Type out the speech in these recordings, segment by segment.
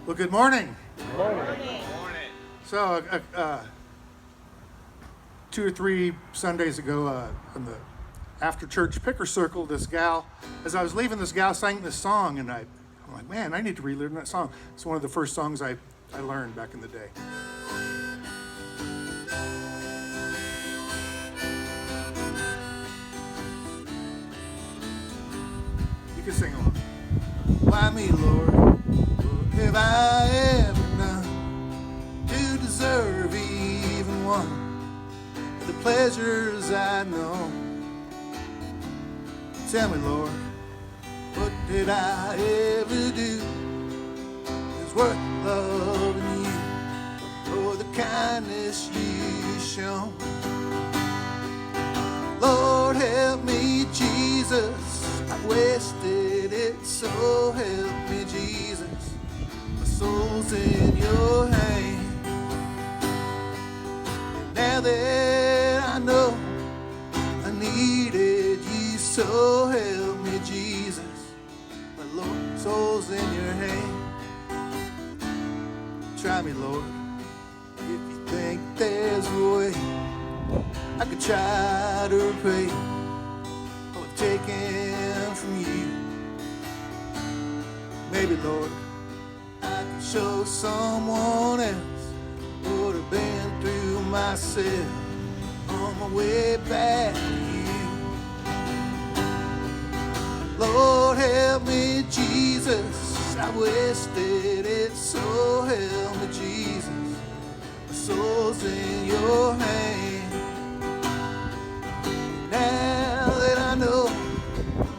Well, good morning. Good morning. So, 2 or 3 Sundays ago, in the after-church picker circle, this gal, as I was leaving, this gal sang this song, and I'm like, man, I need to relearn that song. It's one of the first songs I learned back in the day. You can sing along. Why me, Lord? What have I ever done to deserve even one of the pleasures I know? Tell me, Lord, what did I ever do that's worth loving you for the kindness you shown? Lord, help me, Jesus, I've wasted it, so help me, Jesus. My soul's in your hand. And now that I know I needed you, so help me, Jesus. My Lord, soul's in your hand. Try me, Lord, if you think there's a way I could try to repay all I've taken from you. Maybe, Lord, I could show someone else what I've been through myself on my way back to you. Lord, help me, Jesus, I wasted it, so help me, Jesus. My soul's in your hand. Now that I know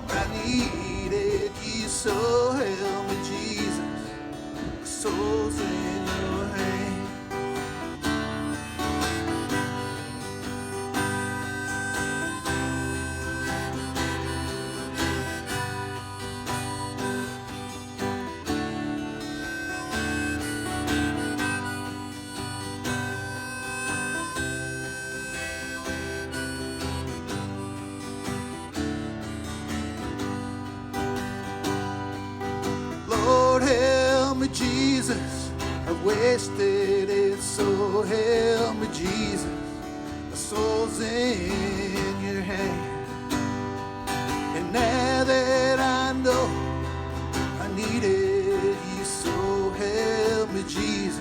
I needed you, so help me, Jesus. My soul's in your hand. Lord, help me, Jesus, I've wasted it, so help me, Jesus. My soul's in your hand. And now that I know I needed you, so help me, Jesus.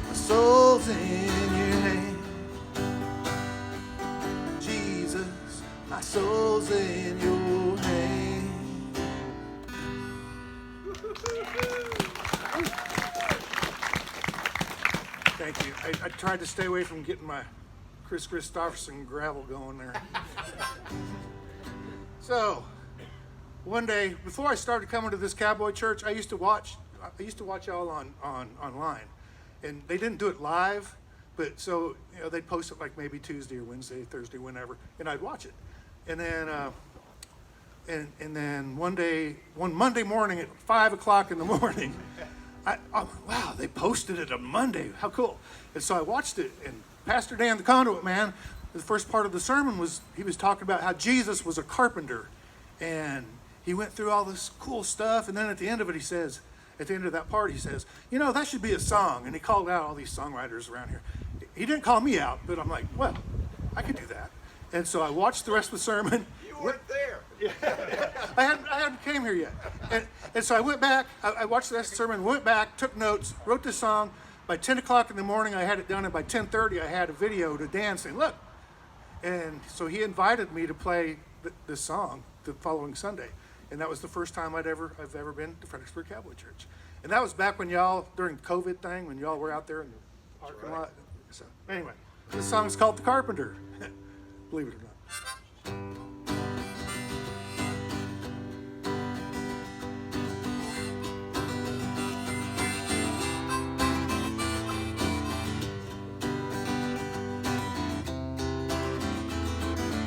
My soul's in your hand. Jesus, my soul's in your hand. Thank you. I tried to stay away from getting my Chris Christopherson gravel going there. So, one day before I started coming to this Cowboy church, I used to watch y'all online, and they didn't do it live, but so they'd post it like maybe Tuesday or Wednesday, Thursday, whenever, and I'd watch it, and then and then one Monday morning at 5:00 in the morning. Wow, they posted it on Monday. How cool. And so I watched it, and Pastor Dan, the conduit man, the first part of the sermon he was talking about how Jesus was a carpenter, and he went through all this cool stuff, and then at the end of it, at the end of that part, he says, that should be a song, and he called out all these songwriters around here. He didn't call me out, but I'm like, well, I could do that. And so I watched the rest of the sermon. You weren't there. I hadn't came here yet. And so I went back, I watched the rest of the sermon, went back, took notes, wrote this song. By 10 o'clock in the morning, I had it done, and by 10:30, I had a video to Dan saying, look. And so he invited me to play this song the following Sunday. And that was the first time I've ever been to Fredericksburg Cowboy Church. And that was back when y'all, during COVID thing, when y'all were out there in the parking lot. So anyway, this song is called The Carpenter, believe it or not.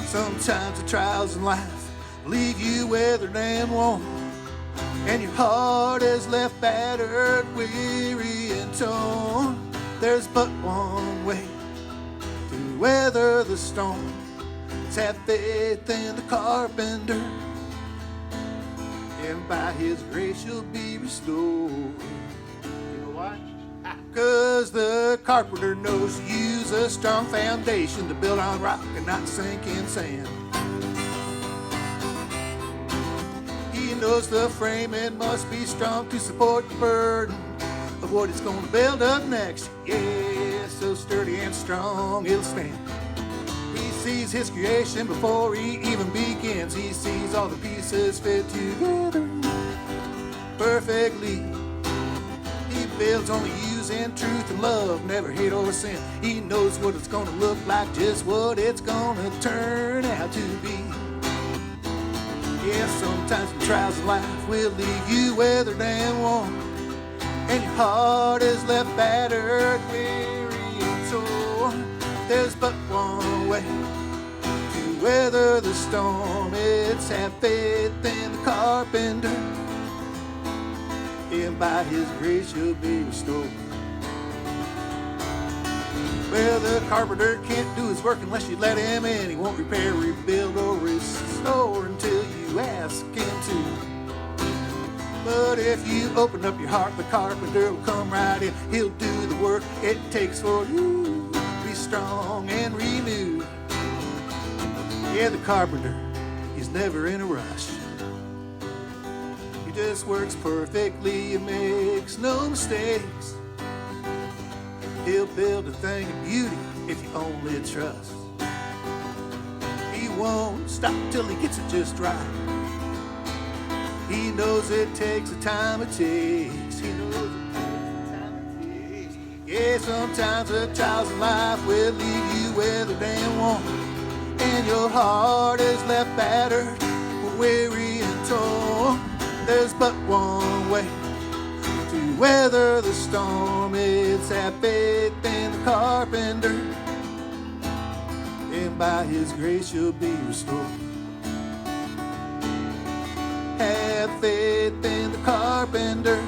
Sometimes the trials in life leave you weathered and worn, and your heart is left battered, weary and torn. There's but one way to weather the storm. Let's have faith in the carpenter, and by his grace you'll be restored. You Why? 'Cause the carpenter knows to use a strong foundation to build on rock and not sink in sand. He knows the framing must be strong to support the burden of what it's going to build up next. Yeah, so sturdy and strong it'll stand. He sees his creation before he even begins. He sees all the pieces fit together perfectly. He builds only using truth and love, never hate or sin. He knows what it's gonna look like, just what it's gonna turn out to be. Yeah, sometimes the trials of life will leave you weathered and worn, and your heart is left battered, weary and torn. There's but one way to weather the storm. It's have faith in the carpenter, and by his grace you'll be restored. Well, the carpenter can't do his work unless you let him in. He won't repair, rebuild, or restore until you ask him to. But if you open up your heart, the carpenter will come right in. He'll do the work it takes for you to be strong and renewed. Yeah, the carpenter, he's never in a rush. He just works perfectly and makes no mistakes. He'll build a thing of beauty if you only trust. He won't stop till he gets it just right. He knows it takes the time it takes. He knows it takes the time it takes. Yeah, sometimes the trials of life will leave you weathered and worn, and your heart is left battered, weary and torn. There's but one way to weather the storm. It's have faith in the carpenter, and by his grace you'll be restored. Have faith in the carpenter,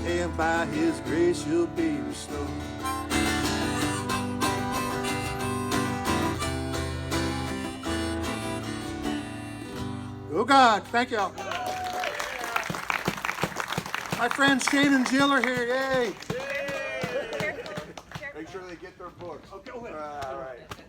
and by his grace you'll be restored. Oh God, thank y'all. My friends Shane and Jill are here, yay. Make sure they get their books. Okay, oh, wait. All right.